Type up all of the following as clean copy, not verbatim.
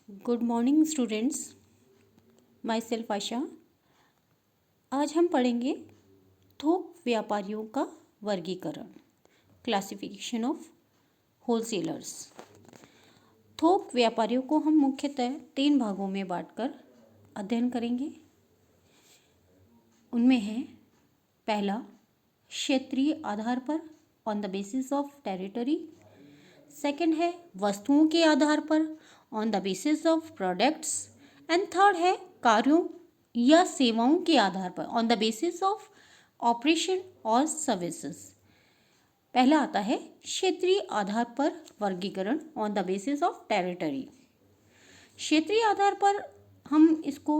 Good morning students. Myself Asha. आज हम पढ़ेंगे थोक व्यापारियों का वर्गीकरण, क्लासिफिकेशन ऑफ होलसेलर्स। थोक व्यापारियों को हम मुख्यतः 3 भागों में बांटकर अध्ययन करेंगे। उनमें है पहला, क्षेत्रीय आधार पर, on the basis of territory. Second है वस्तुओं के आधार पर, on the basis of products. And third है कार्यों या सेवाओं के आधार पर, on the basis of operation और सर्विसेज। पहला आता है क्षेत्रीय आधार पर वर्गीकरण, on the basis of territory. क्षेत्रीय आधार पर हम इसको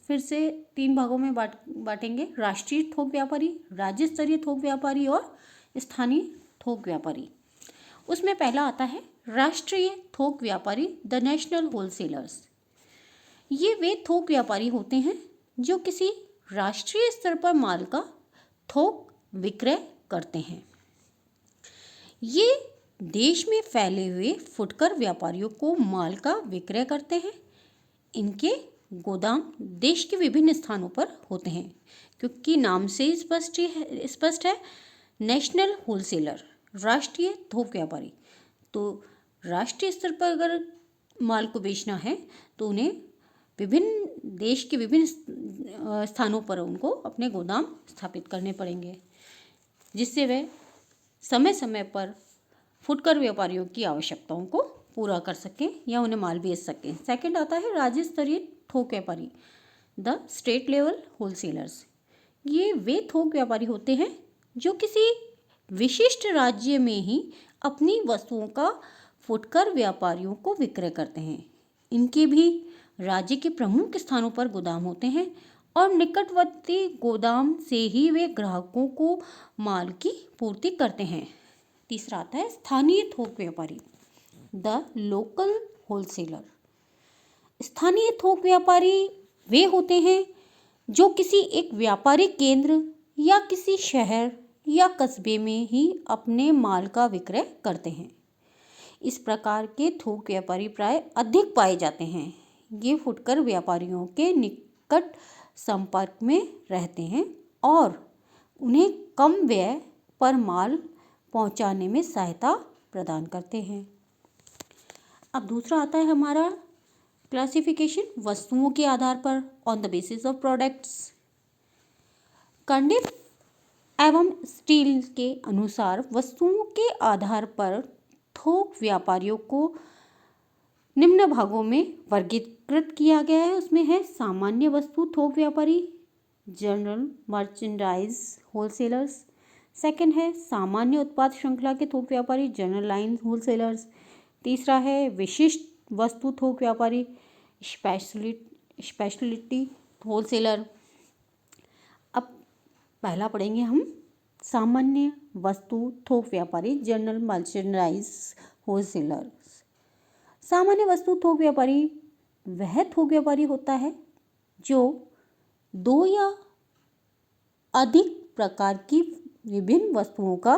फिर से 3 भागों में बांटेंगे: राष्ट्रीय थोक व्यापारी, राज्य स्तरीय थोक व्यापारी और स्थानीय थोक व्यापारी। उसमें पहला आता है राष्ट्रीय थोक व्यापारी, द नेशनल होलसेलर्स। ये वे थोक व्यापारी होते हैं जो किसी राष्ट्रीय स्तर पर माल का थोक विक्रय करते हैं। ये देश में फैले हुए फुटकर व्यापारियों को माल का विक्रय करते हैं। इनके गोदाम देश के विभिन्न स्थानों पर होते हैं, क्योंकि नाम से स्पष्ट है नेशनल होलसेलर, राष्ट्रीय थोक व्यापारी। तो राष्ट्रीय स्तर पर अगर माल को बेचना है तो उन्हें देश के विभिन्न स्थानों पर उनको अपने गोदाम स्थापित करने पड़ेंगे, जिससे वे समय समय पर फुटकर व्यापारियों की आवश्यकताओं को पूरा कर सकें या उन्हें माल बेच सकें। सेकंड आता है राज्य स्तरीय थोक व्यापारी, द स्टेट लेवल होलसेलर्स। ये वे थोक व्यापारी होते हैं जो किसी विशिष्ट राज्य में ही अपनी वस्तुओं का फुटकर व्यापारियों को विक्रय करते हैं। इनके भी राज्य के प्रमुख स्थानों पर गोदाम होते हैं और निकटवर्ती गोदाम से ही वे ग्राहकों को माल की पूर्ति करते हैं। तीसरा आता है स्थानीय थोक व्यापारी, द लोकल होलसेलर। स्थानीय थोक व्यापारी वे होते हैं जो किसी एक व्यापारिक केंद्र या किसी शहर या कस्बे में ही अपने माल का विक्रय करते हैं। इस प्रकार के थोक व्यापारी प्राय अधिक पाए जाते हैं। ये फुटकर व्यापारियों के निकट संपर्क में रहते हैं और उन्हें कम व्यय पर माल पहुंचाने में सहायता प्रदान करते हैं। अब दूसरा आता है हमारा क्लासिफिकेशन वस्तुओं के आधार पर, on the basis of products. कर्णित एवं स्टील के अनुसार वस्तुओं के आधार पर थोक व्यापारियों को निम्न भागों में वर्गीकृत किया गया है। उसमें है सामान्य वस्तु थोक व्यापारी, जनरल मर्चेंडाइज होलसेलर्स। सेकंड है सामान्य उत्पाद श्रृंखला के थोक व्यापारी, जनरल लाइन होलसेलर्स। तीसरा है विशिष्ट वस्तु थोक व्यापारी, स्पेशलिटी होलसेलर। अब पहला पढ़ेंगे हम सामान्य वस्तु थोक व्यापारी, जनरल मर्चेंडाइज होलसेलर्स। सामान्य वस्तु थोक व्यापारी वह थोक व्यापारी होता है जो 2 या अधिक प्रकार की विभिन्न वस्तुओं का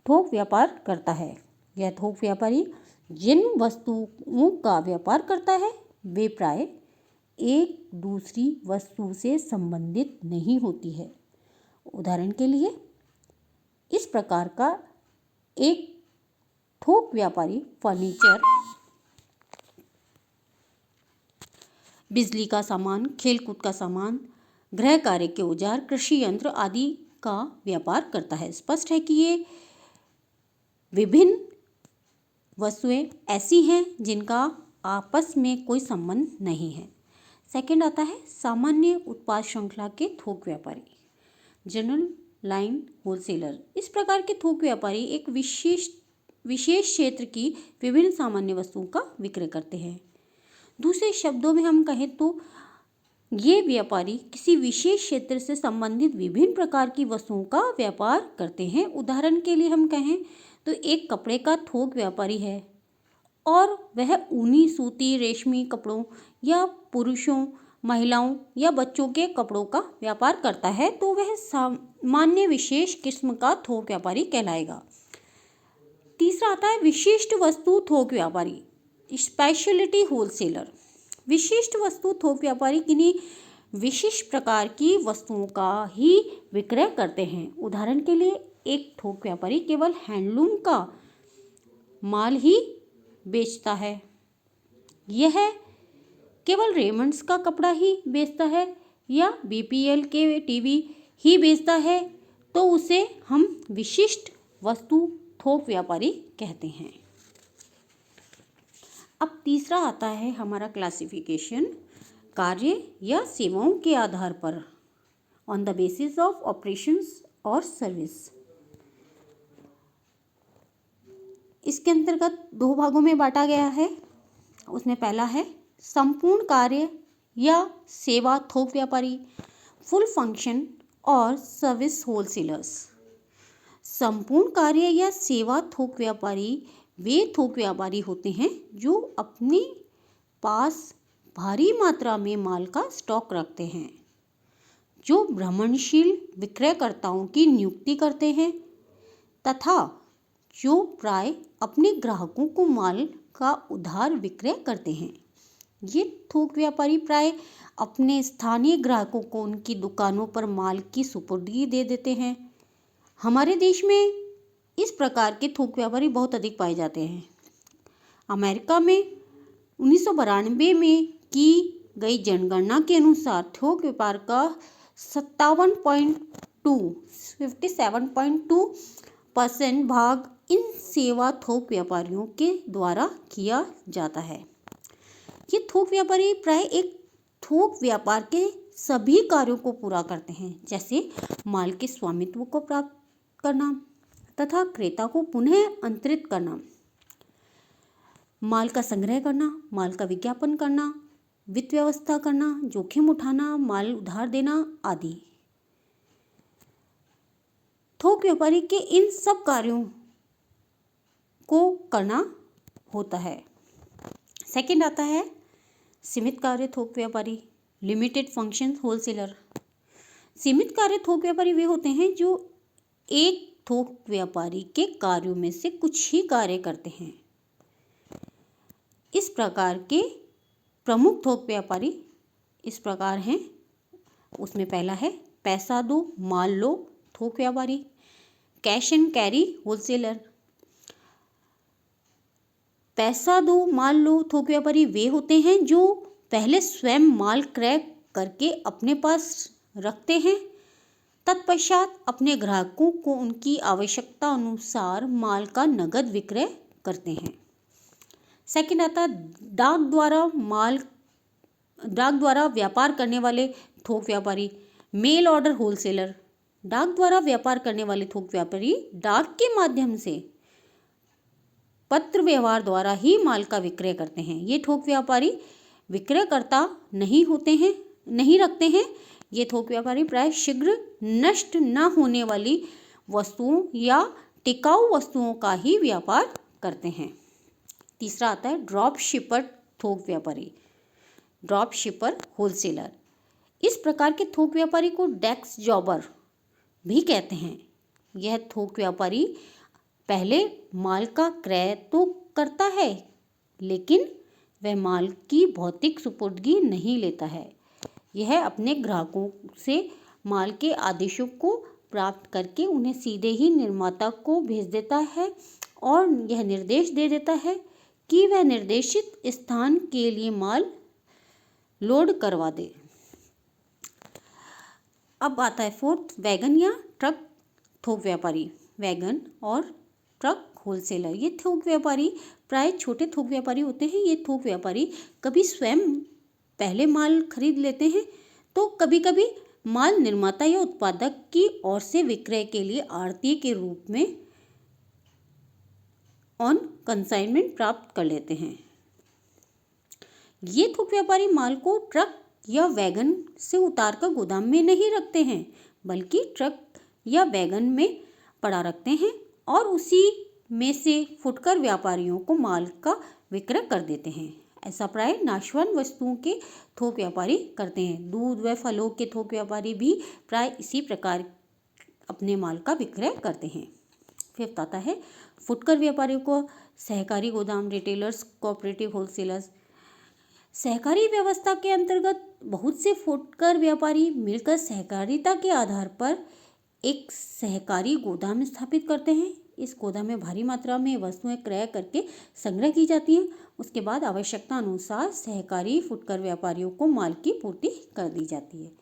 थोक व्यापार करता है। यह थोक व्यापारी जिन वस्तुओं का व्यापार करता है वे प्राय एक दूसरी वस्तु से संबंधित नहीं होती है। उदाहरण के लिए इस प्रकार का एक थोक व्यापारी फर्नीचर, बिजली का सामान, खेलकूद का सामान, गृह कार्य के औजार, कृषि यंत्र आदि का व्यापार करता है। स्पष्ट है कि ये विभिन्न वस्तुएं ऐसी हैं जिनका आपस में कोई संबंध नहीं है। सेकंड आता है सामान्य उत्पाद श्रृंखला के थोक व्यापारी, जनरल लाइन होलसेलर। इस प्रकार के थोक व्यापारी एक विशेष क्षेत्र की विभिन्न सामान्य वस्तुओं का विक्रय करते हैं। दूसरे शब्दों में हम कहें तो ये व्यापारी किसी विशेष क्षेत्र से संबंधित विभिन्न प्रकार की वस्तुओं का व्यापार करते हैं। उदाहरण के लिए हम कहें तो एक कपड़े का थोक व्यापारी है और वह ऊनी, सूती, रेशमी कपड़ों या पुरुषों, महिलाओं या बच्चों के कपड़ों का व्यापार करता है, तो वह सामान्य विशेष किस्म का थोक व्यापारी कहलाएगा। तीसरा आता है विशिष्ट वस्तु थोक व्यापारी, स्पेशलिटी होलसेलर, विशिष्ट वस्तु थोक व्यापारी किन्हीं विशिष्ट प्रकार की वस्तुओं का ही विक्रय करते हैं। उदाहरण के लिए एक थोक व्यापारी केवल हैंडलूम का माल ही बेचता है, यह केवल रेमंड्स का कपड़ा ही बेचता है या बीपीएल के टीवी ही बेचता है, तो उसे हम विशिष्ट वस्तु थोक व्यापारी कहते हैं। अब तीसरा आता है हमारा क्लासिफिकेशन, कार्य या सेवाओं के आधार पर, on the basis of operations और सर्विस। इसके अंतर्गत दो भागों में बांटा गया है। उसमें पहला है संपूर्ण कार्य या सेवा थोक व्यापारी, फुल फंक्शन और सर्विस होलसेलर्स। संपूर्ण कार्य या सेवा थोक व्यापारी वे थोक व्यापारी होते हैं जो अपने पास भारी मात्रा में माल का स्टॉक रखते हैं, जो भ्रमणशील विक्रयकर्ताओं की नियुक्ति करते हैं तथा जो प्राय अपने ग्राहकों को माल का उधार विक्रय करते हैं। ये थोक व्यापारी प्राय अपने स्थानीय ग्राहकों को उनकी दुकानों पर माल की सुपुर्दगी दे देते हैं। हमारे देश में इस प्रकार के थोक व्यापारी बहुत अधिक पाए जाते हैं। अमेरिका में 1992 में की गई जनगणना के अनुसार थोक व्यापार का 57.2% भाग इन सेवा थोक व्यापारियों के द्वारा किया जाता है। ये थोक व्यापारी प्राय एक थोक व्यापार के सभी कार्यों को पूरा करते हैं, जैसे माल के स्वामित्व को प्राप्त करना तथा क्रेता को पुनः अंतरित करना, माल का संग्रह करना, माल का विज्ञापन करना, वित्त व्यवस्था करना, जोखिम उठाना, माल उधार देना आदि। थोक व्यापारी के इन सब कार्यों को करना होता है। सेकंड आता है सीमित कार्य थोक व्यापारी, लिमिटेड फंक्शन होलसेलर। सीमित कार्य थोक व्यापारी वे होते हैं जो एक थोक व्यापारी के कार्यों में से कुछ ही कार्य करते हैं। इस प्रकार के प्रमुख थोक व्यापारी इस प्रकार हैं। उसमें पहला है पैसा दो माल लो थोक व्यापारी, कैश एंड कैरी होलसेलर। पैसा दो माल लो थोक व्यापारी वे होते हैं जो पहले स्वयं माल क्रय करके अपने पास रखते हैं, तत्पश्चात अपने ग्राहकों को उनकी आवश्यकता अनुसार माल का नगद विक्रय करते हैं। सेकंड आता है डाक द्वारा व्यापार करने वाले थोक व्यापारी, मेल ऑर्डर होलसेलर। डाक द्वारा व्यापार करने वाले थोक व्यापारी डाक के माध्यम से पत्र व्यवहार द्वारा ही माल का विक्रय करते हैं। ये थोक व्यापारी विक्रयकर्ता नहीं रखते हैं। ये थोक व्यापारी प्राय शीघ्र नष्ट न होने वाली वस्तुओं या टिकाऊ वस्तुओं का ही व्यापार करते हैं। तीसरा आता है ड्रॉप शिपर थोक व्यापारी, ड्रॉप शिपर होलसेलर। इस प्रकार के थोक व्यापारी को डेस्क जॉबर भी कहते हैं। यह थोक व्यापारी पहले माल का क्रय तो करता है, लेकिन वह माल की भौतिक सुपुर्दगी नहीं लेता है। यह अपने ग्राहकों से माल के आदेशों को प्राप्त करके उन्हें सीधे ही निर्माता को भेज देता है और यह निर्देश दे देता है कि वह निर्देशित स्थान के लिए माल लोड करवा दे। अब आता है फोर्थ वैगन या ट्रक थोक व्यापारी, वैगन और ट्रक होलसेलर। ये थोक व्यापारी प्राय छोटे थोक व्यापारी होते हैं। ये थोक व्यापारी कभी स्वयं पहले माल खरीद लेते हैं, तो कभी कभी माल निर्माता या उत्पादक की ओर से विक्रय के लिए आढ़ती के रूप में ऑन कंसाइनमेंट प्राप्त कर लेते हैं। ये थोक व्यापारी माल को ट्रक या वैगन से उतारकर गोदाम में नहीं रखते हैं, बल्कि ट्रक या वैगन में पड़ा रखते हैं और उसी में से फुटकर व्यापारियों को माल का विक्रय कर देते हैं। ऐसा प्राय नाशवान वस्तुओं के थोक व्यापारी करते हैं। दूध व फलों के थोक व्यापारी भी प्राय इसी प्रकार अपने माल का विक्रय करते हैं। फिफ्थ आता है फुटकर व्यापारियों को सहकारी गोदाम, रिटेलर्स, कोऑपरेटिव होलसेलर्स। सहकारी व्यवस्था के अंतर्गत बहुत से फुटकर व्यापारी मिलकर सहकारिता के आधार पर एक सहकारी गोदाम स्थापित करते हैं। इस गोदाम में भारी मात्रा में वस्तुएं क्रय करके संग्रह की जाती हैं। उसके बाद आवश्यकता अनुसार सहकारी फुटकर व्यापारियों को माल की पूर्ति कर दी जाती है।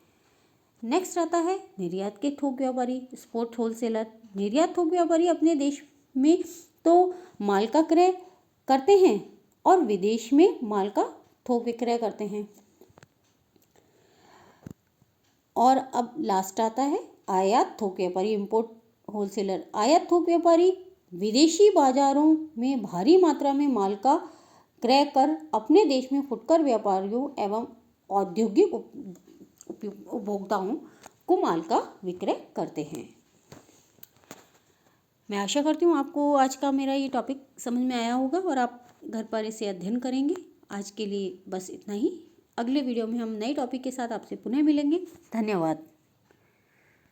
नेक्स्ट आता है निर्यात के थोक व्यापारी, एक्सपोर्ट होलसेलर। निर्यात थोक व्यापारी अपने देश में तो माल का क्रय करते हैं और विदेश में माल का थोक विक्रय करते हैं। और अब लास्ट आता है आयात थोक व्यापारी, इंपोर्ट होलसेलर। आयात थोक व्यापारी विदेशी बाजारों में भारी मात्रा में माल का क्रय कर अपने देश में फुटकर व्यापारियों एवं औद्योगिक उपभोक्ताओं को माल का विक्रय करते हैं। मैं आशा करती हूँ आपको आज का मेरा ये टॉपिक समझ में आया होगा और आप घर पर इसे अध्ययन करेंगे। आज के लिए बस इतना ही। अगले वीडियो में हम नए टॉपिक के साथ आपसे पुनः मिलेंगे। धन्यवाद।